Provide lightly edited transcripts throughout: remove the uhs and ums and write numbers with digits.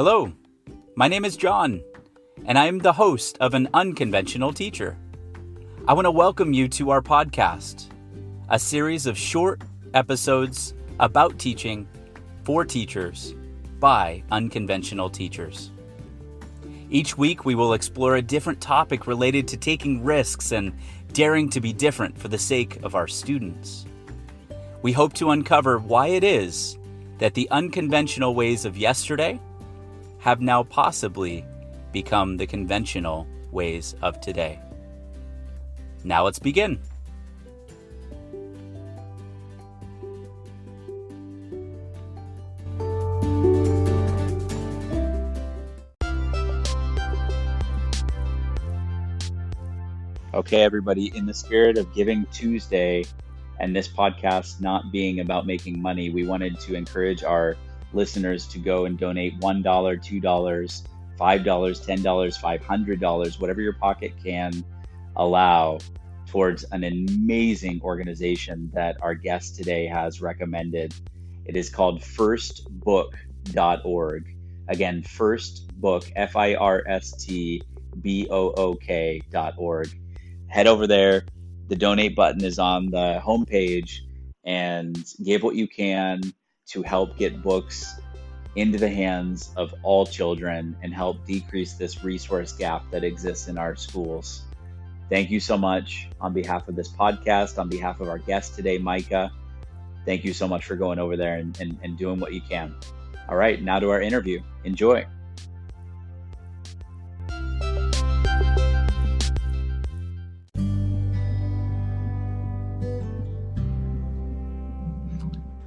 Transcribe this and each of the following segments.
Hello, my name is John, and I am the host of An Unconventional Teacher. I want to welcome you to our podcast, a series of short episodes about teaching for teachers by unconventional teachers. Each week, we will explore a different topic related to taking risks and daring to be different for the sake of our students. We hope to uncover why it is that the unconventional ways of yesterday have now possibly become the conventional ways of today. Now let's begin. Okay, everybody, in the spirit of Giving Tuesday and this podcast not being about making money, we wanted to encourage our listeners to go and donate $1, $2, $5, $10, $500, whatever your pocket can allow, towards an amazing organization that our guest today has recommended. It is called firstbook.org. Again, firstbook, FIRSTBOOK.org. Head over there. The donate button is on the homepage, and give what you can to help get books into the hands of all children and help decrease this resource gap that exists in our schools. Thank you so much on behalf of this podcast, on behalf of our guest today, Micah. Thank you so much for going over there and doing what you can. All right, now to our interview. Enjoy.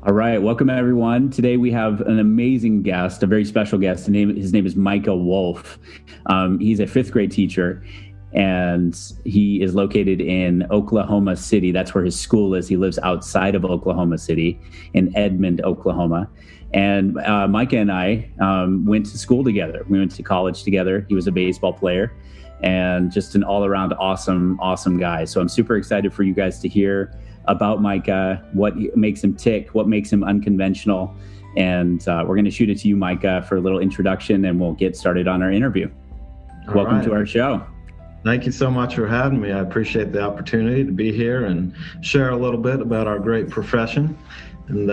All right, welcome everyone. Today we have an amazing guest, a very special guest. His name is Micah Wolfe. He's a fifth grade teacher, and he is located in Oklahoma City. That's where his school is. He lives outside of Oklahoma City in Edmond, Oklahoma. And Micah and I went to school together. We went to college together. He was a baseball player and just an all-around awesome guy. So I'm super excited for you guys to hear about Micah, what makes him tick, what makes him unconventional. And we're going to shoot it to you, Micah, for a little introduction, and we'll get started on our interview. Welcome to our show. Thank you so much for having me. I appreciate the opportunity to be here and share a little bit about our great profession. And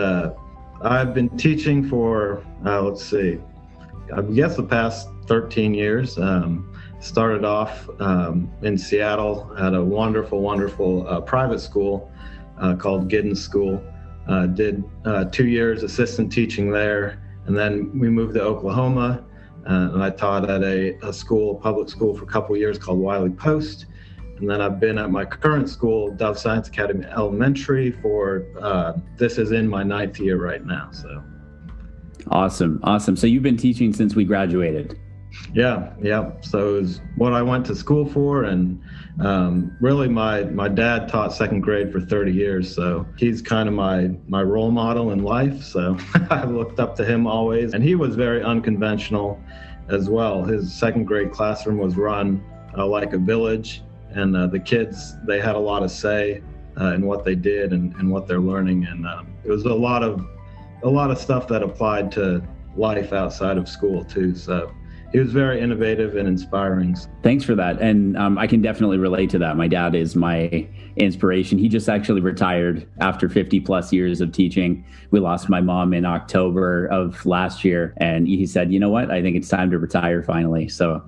I've been teaching for, I guess the past 13 years. Started off in Seattle at a wonderful private school called Giddens School. Did 2 years assistant teaching there, and then we moved to Oklahoma, and I taught at a public school for a couple of years called Wiley Post. And then I've been at my current school, Dove Science Academy Elementary, for this is in my 9th year right now. So awesome. So you've been teaching since we graduated. Yeah. So it was what I went to school for, and really my dad taught second grade for 30 years, so he's kind of my role model in life. So I looked up to him always, and he was very unconventional as well. His second grade classroom was run like a village, and the kids, they had a lot of say in what they did and what they're learning, and it was a lot of stuff that applied to life outside of school too. So he was very innovative and inspiring. Thanks for that. And I can definitely relate to that. My dad is my inspiration. He just actually retired after 50 plus years of teaching. We lost my mom in October of last year. And he said, you know what, I think it's time to retire finally. So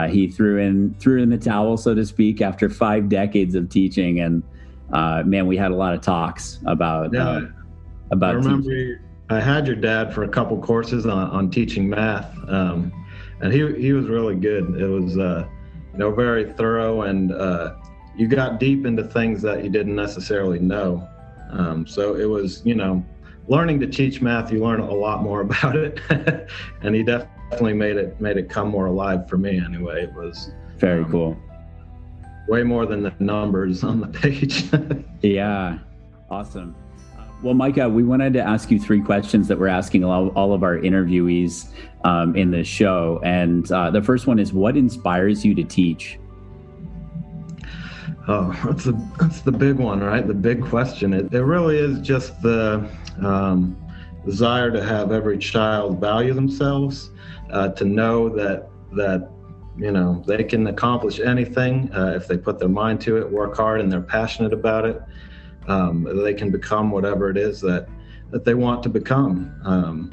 he threw in the towel, so to speak, after 5 decades of teaching. And man, we had a lot of talks about I remember teaching. I had your dad for a couple courses on teaching math. And he was really good. It was, very thorough, and you got deep into things that you didn't necessarily know. So it was, learning to teach math, you learn a lot more about it. And he definitely made it come more alive for me anyway. It was very cool. Way more than the numbers on the page. Yeah, awesome. Well, Micah, we wanted to ask you 3 questions that we're asking all of our interviewees in this show. And the first one is, what inspires you to teach? Oh, that's the big one, right? The big question. It really is just the desire to have every child value themselves, to know that they can accomplish anything if they put their mind to it, work hard, and they're passionate about it. They can become whatever it is that they want to become.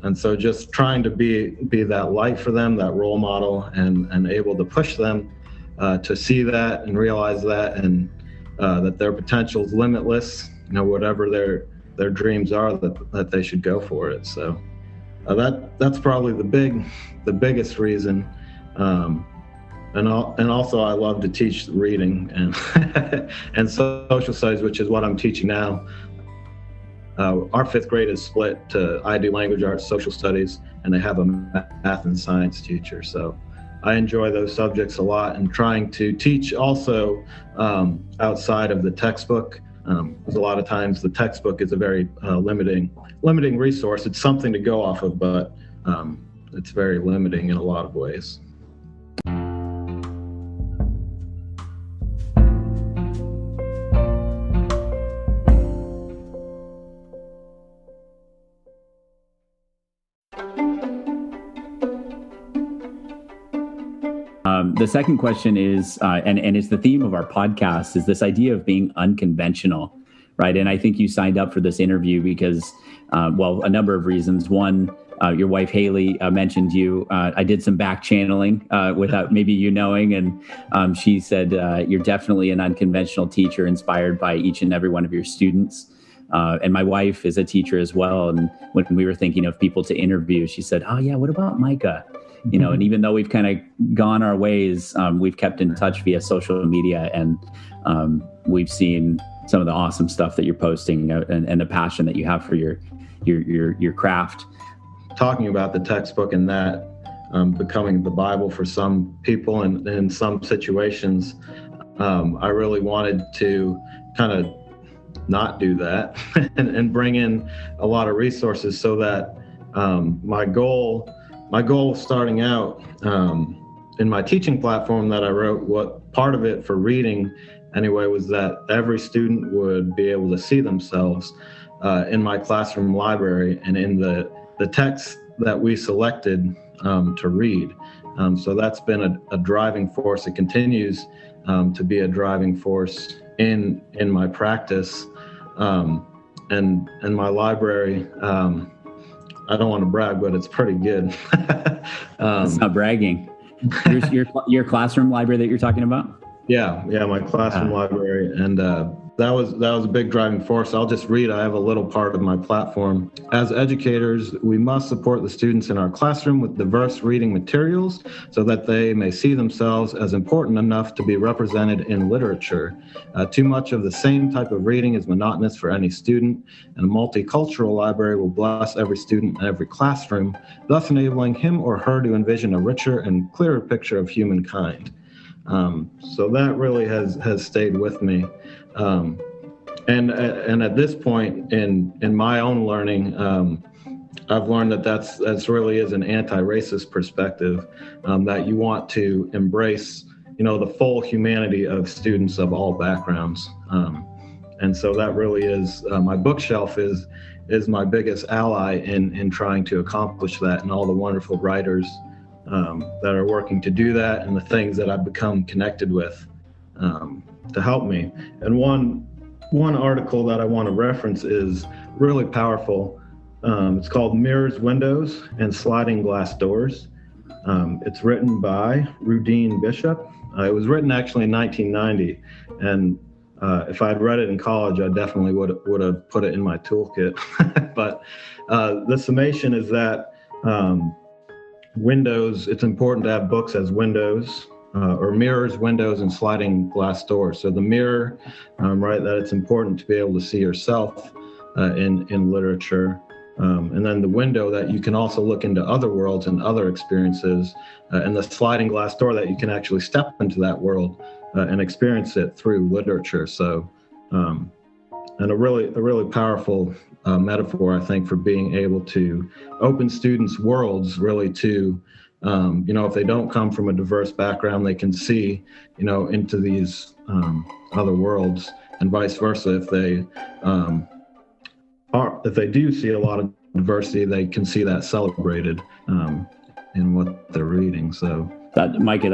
And so just trying to be that light for them, that role model, and able to push them to see that and realize that, and that their potential is limitless, whatever their dreams are, that they should go for it. So that's probably the biggest reason. And also I love to teach reading and and social studies, which is what I'm teaching now. Our fifth grade is split to I do language arts, social studies, and they have a math and science teacher. So I enjoy those subjects a lot, and trying to teach also outside of the textbook. Because a lot of times the textbook is a very limiting resource. It's something to go off of, but it's very limiting in a lot of ways. The second question is, and it's the theme of our podcast, is this idea of being unconventional, right? And I think you signed up for this interview because, a number of reasons. One, your wife, Haley, mentioned you. I did some back channeling without maybe you knowing, and she said you're definitely an unconventional teacher inspired by each and every one of your students. And my wife is a teacher as well. And when we were thinking of people to interview, she said, oh, yeah, what about Micah? And even though we've kind of gone our ways, we've kept in touch via social media, and we've seen some of the awesome stuff that you're posting and the passion that you have for your craft. Talking about the textbook and that becoming the Bible for some people, and in some situations, I really wanted to kind of not do that and bring in a lot of resources, so that my goal starting out in my teaching platform that I wrote, what part of it for reading anyway, was that every student would be able to see themselves in my classroom library and in the text that we selected to read. So that's been a driving force. It continues to be a driving force in my practice. And my library, I don't want to brag, but it's pretty good. That's not bragging. Your classroom library that you're talking about? Yeah, my classroom library, and that was a big driving force. I'll just read. I have a little part of my platform. As educators, we must support the students in our classroom with diverse reading materials so that they may see themselves as important enough to be represented in literature. Too much of the same type of reading is monotonous for any student, and a multicultural library will bless every student in every classroom, thus enabling him or her to envision a richer and clearer picture of humankind. So that really has stayed with me. And at this point in my own learning, I've learned that's really is an anti-racist perspective, that you want to embrace, the full humanity of students of all backgrounds. And so that really is, my bookshelf is my biggest ally in trying to accomplish that, and all the wonderful writers that are working to do that, and the things that I've become connected with to help me. And one article that I want to reference is really powerful. It's called Mirrors, Windows, and Sliding Glass Doors. It's written by Rudine Bishop. It was written actually in 1990, and if I'd read it in college, I definitely would have put it in my toolkit. But the summation is that windows, it's important to have books as windows, or mirrors, windows, and sliding glass doors. So the mirror, right, that it's important to be able to see yourself in literature. And then the window, that you can also look into other worlds and other experiences, and the sliding glass door, that you can actually step into that world and experience it through literature. So, and a really powerful metaphor, I think, for being able to open students' worlds really to, if they don't come from a diverse background, they can see, into these other worlds, and vice versa. If they do see a lot of diversity, they can see that celebrated in what they're reading. So Micah,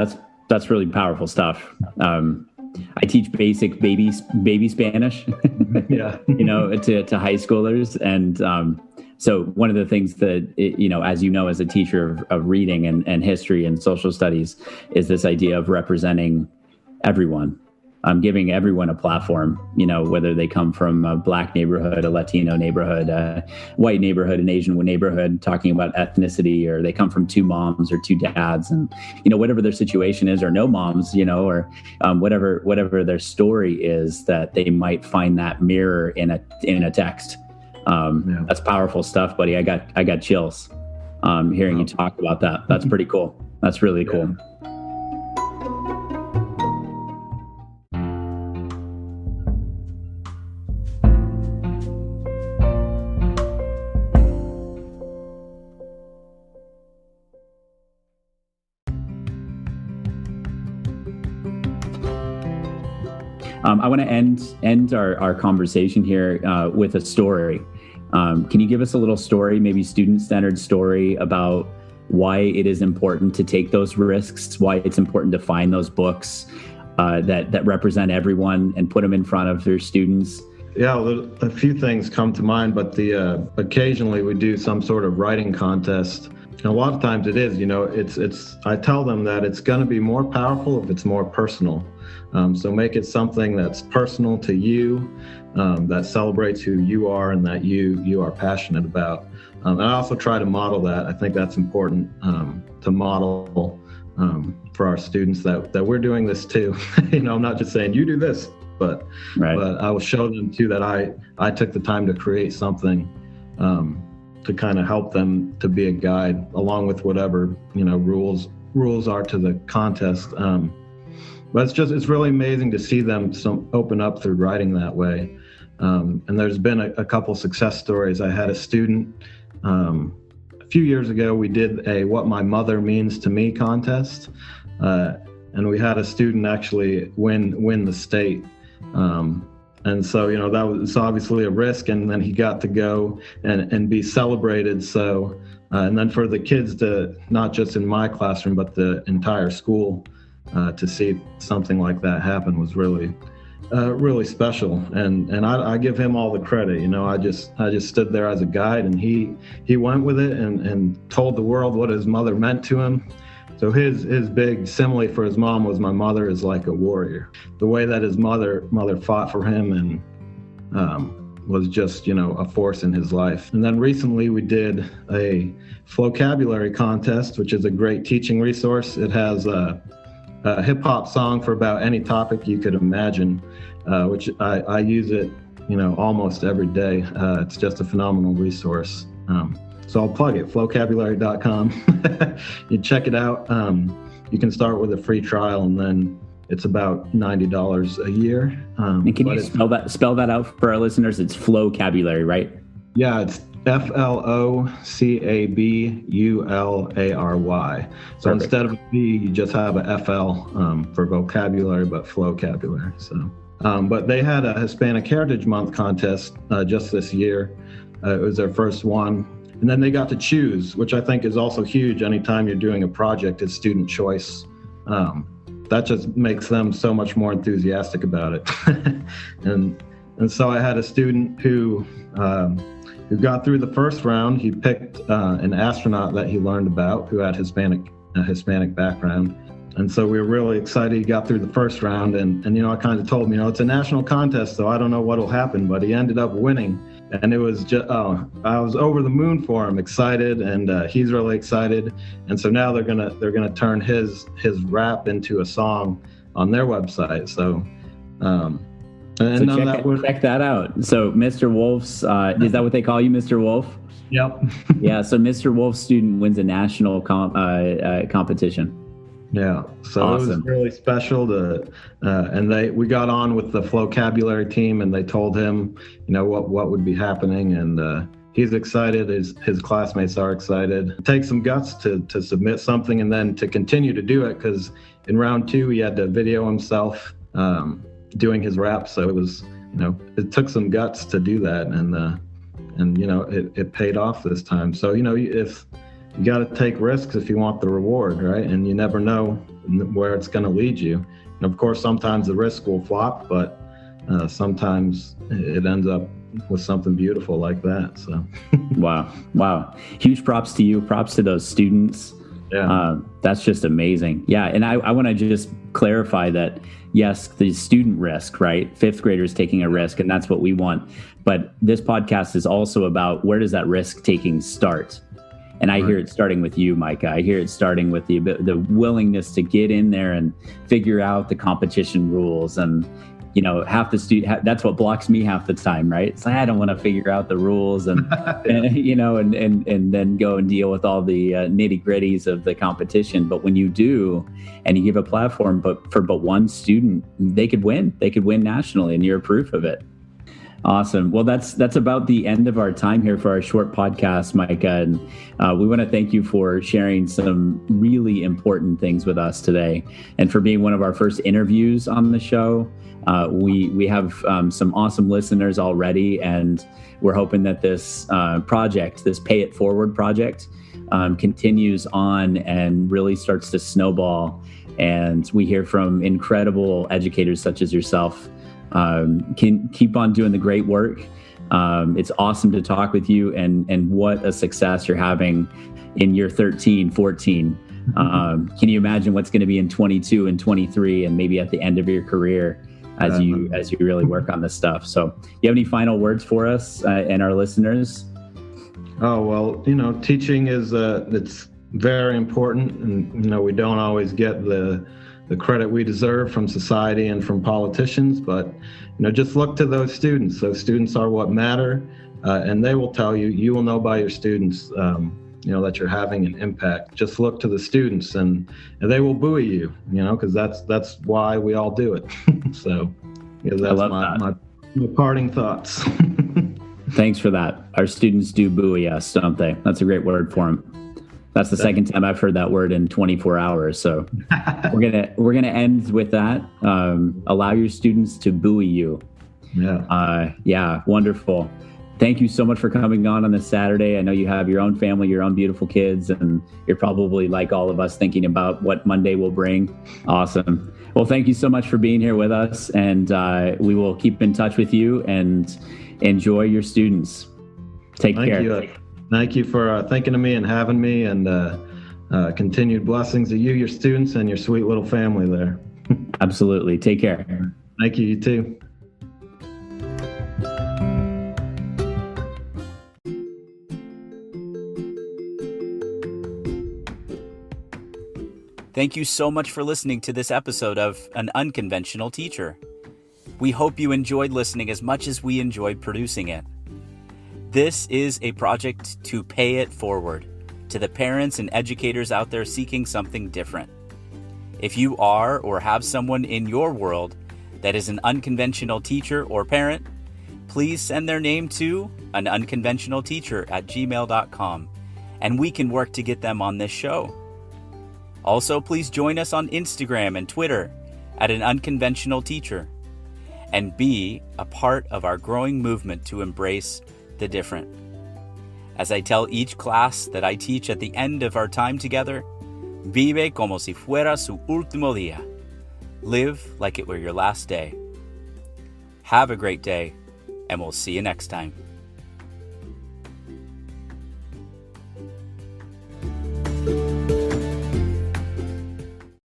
that's really powerful stuff. I teach basic baby Spanish, yeah, to high schoolers. And so one of the things that, as you know, as a teacher of reading and history and social studies, is this idea of representing everyone. Giving everyone a platform, whether they come from a Black neighborhood, a Latino neighborhood, a white neighborhood, an Asian neighborhood, talking about ethnicity, or they come from two moms or two dads, and, whatever their situation is, or no moms, or whatever their story is, that they might find that mirror in a text. That's powerful stuff, buddy. I got chills hearing you talk about that. That's pretty cool. That's really cool. I want to end our conversation here with a story. Can you give us a little story, maybe student-centered story, about why it is important to take those risks, why it's important to find those books that represent everyone and put them in front of their students? Yeah, a few things come to mind, but occasionally we do some sort of writing contest. And a lot of times it is, I tell them that it's going to be more powerful if it's more personal. So make it something that's personal to you, that celebrates who you are and that you are passionate about. And I also try to model that. I think that's important to model for our students that we're doing this too. I'm not just saying you do this, but I will show them too that I took the time to create something to kind of help them to be a guide along with whatever rules are to the contest. But it's really amazing to see them open up through writing that way. And there's been a couple success stories. I had a student a few years ago. We did a "What My Mother Means to Me" contest, and we had a student actually win the state. And so, that was obviously a risk, and then he got to go and be celebrated. So, and then for the kids to, not just in my classroom, but the entire school, to see something like that happen was really, really special. And I give him all the credit. I just stood there as a guide, and he went with it and told the world what his mother meant to him. So his big simile for his mom was, "My mother is like a warrior." The way that his mother fought for him and was just, a force in his life. And then recently we did a vocabulary contest, which is a great teaching resource. It has a hip hop song for about any topic you could imagine, which I use it, almost every day. It's just a phenomenal resource. So I'll plug it, vocabulary.com. You check it out. You can start with a free trial, and then it's about $90 a year. And can you spell that out for our listeners? It's Flowcabulary, right? Yeah, it's Flocabulary. So Perfect. Instead of a B, you just have a FL for vocabulary, but Flowcabulary. So, but they had a Hispanic Heritage Month contest just this year. It was their first one. And then they got to choose, which I think is also huge. Anytime you're doing a project, it's student choice. That just makes them so much more enthusiastic about it. and so I had a student who got through the first round. He picked an astronaut that he learned about who had a Hispanic background. And so we were really excited. He got through the first round, and I kind of told him, it's a national contest, so I don't know what'll happen, but he ended up winning. And it was just, I was over the moon for him, excited, and he's really excited. And so now they're gonna turn his rap into a song on their website. So, check that out. So Mr. Wolfe's, is that what they call you, Mr. Wolfe? Yep. Yeah. So Mr. Wolfe's student wins a national competition. Yeah, so awesome. It was really special and we got on with the vocabulary team, and they told him, what would be happening, and he's excited. His classmates are excited. It takes some guts to submit something and then to continue to do it, because in round 2 he had to video himself doing his rap. So it was, it took some guts to do that, and and it paid off this time. So if you got to take risks if you want the reward, right? And you never know where it's going to lead you. And of course, sometimes the risk will flop, but sometimes it ends up with something beautiful like that. So wow, huge props to you, props to those students. Yeah, that's just amazing. Yeah, and I want to just clarify that, yes, the student risk, right? Fifth graders taking a risk, and that's what we want. But this podcast is also about, where does that risk taking start? And I hear it starting with you, Micah. I hear it starting with the willingness to get in there and figure out the competition rules. And half the that's what blocks me half the time, right? It's like, I don't want to figure out the rules and and then go and deal with all the nitty gritties of the competition. But when you do, and you give a platform, for one student, they could win nationally, and you're proof of it. Awesome. Well, that's about the end of our time here for our short podcast, Micah. And we want to thank you for sharing some really important things with us today, and for being one of our first interviews on the show. We have some awesome listeners already, and we're hoping that this project, this Pay It Forward project, continues on and really starts to snowball. And we hear from incredible educators such as yourself. Can keep on doing the great work. It's awesome to talk with you, and what a success you're having in year 13, 14. Can you imagine what's going to be in 22 and 23, and maybe at the end of your career as you really work on this stuff? So you have any final words for us and our listeners? Oh, well, teaching is it's very important, and we don't always get the credit we deserve from society and from politicians, but just look to those students. Those students are what matter, and they will tell you. You will know by your students, that you're having an impact. Just look to the students, and they will buoy you. Because that's why we all do it. So, that's my parting thoughts. Thanks for that. Our students do buoy us, don't they? That's a great word for them. That's the second time I've heard that word in 24 hours. So we're gonna end with that. Allow your students to buoy you. Yeah, wonderful. Thank you so much for coming on this Saturday. I know you have your own family, your own beautiful kids, and you're probably like all of us thinking about what Monday will bring. Awesome. Well, thank you so much for being here with us, and we will keep in touch with you, and enjoy your students. Take care. Thank you for thinking of me and having me, and continued blessings to you, your students, and your sweet little family there. Absolutely. Take care. Thank you. You too. Thank you so much for listening to this episode of An Unconventional Teacher. We hope you enjoyed listening as much as we enjoyed producing it. This is a project to pay it forward to the parents and educators out there seeking something different. If you are or have someone in your world that is an unconventional teacher or parent, please send their name to anunconventionalteacher@gmail.com, and we can work to get them on this show. Also, please join us on Instagram and Twitter at An Unconventional Teacher, and be a part of our growing movement to embrace the different. As I tell each class that I teach at the end of our time together, vive como si fuera su último día. Live like it were your last day. Have a great day, and we'll see you next time.